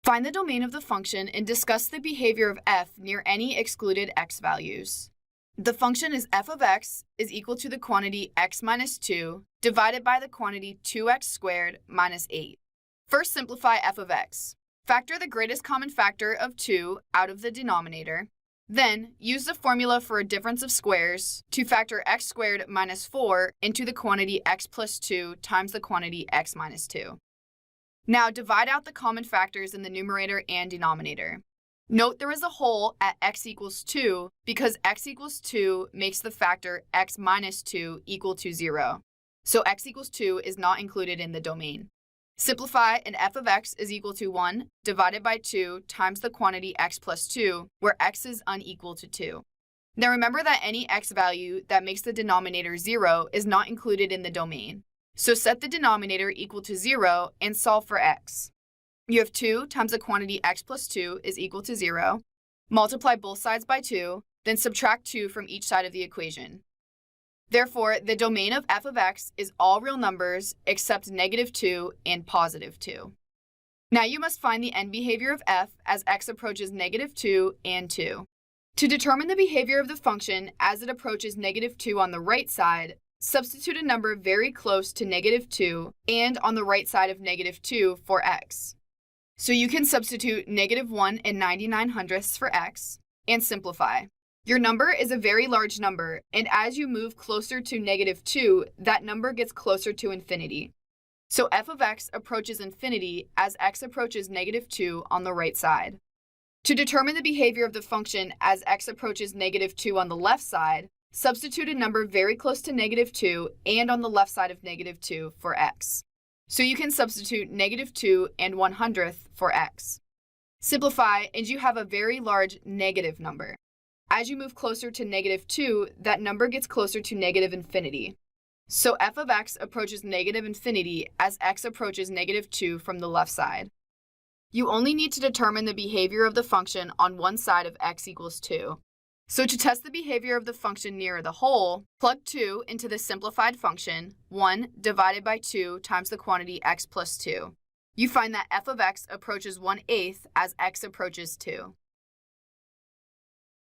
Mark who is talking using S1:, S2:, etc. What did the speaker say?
S1: Find the domain of the function and discuss the behavior of f near any excluded x values. The function is f of x is equal to the quantity x minus 2 divided by the quantity 2x squared minus 8. First, simplify f of x. Factor the greatest common factor of 2 out of the denominator. Then, use the formula for a difference of squares to factor x squared minus 4 into the quantity x plus 2 times the quantity x minus 2. Now, divide out the common factors in the numerator and denominator. Note there is a hole at x equals 2 because x equals 2 makes the factor x minus 2 equal to 0. So x equals 2 is not included in the domain. Simplify, and f of x is equal to 1 divided by 2 times the quantity x plus 2, where x is unequal to 2. Now remember that any x value that makes the denominator 0 is not included in the domain. So set the denominator equal to 0 and solve for x. You have 2 times the quantity x plus 2 is equal to 0. Multiply both sides by 2, then subtract 2 from each side of the equation. Therefore, the domain of f of x is all real numbers except negative 2 and positive 2. Now you must find the end behavior of f as x approaches negative 2 and 2. To determine the behavior of the function as it approaches negative 2 on the right side, substitute a number very close to negative 2 and on the right side of negative 2 for x. So you can substitute negative 1 and 99/100ths for x and simplify. Your number is a very large number, and as you move closer to negative 2, that number gets closer to infinity. So f of x approaches infinity as x approaches negative 2 on the right side. To determine the behavior of the function as x approaches negative 2 on the left side, substitute a number very close to negative 2 and on the left side of negative 2 for x. So you can substitute negative 2 and 1/100th for x. Simplify, and you have a very large negative number. As you move closer to negative 2, that number gets closer to negative infinity. So f of x approaches negative infinity as x approaches negative 2 from the left side. You only need to determine the behavior of the function on one side of x equals 2. So to test the behavior of the function near the hole, plug 2 into the simplified function, 1 divided by 2 times the quantity x plus 2. You find that f of x approaches 1/8 as x approaches 2.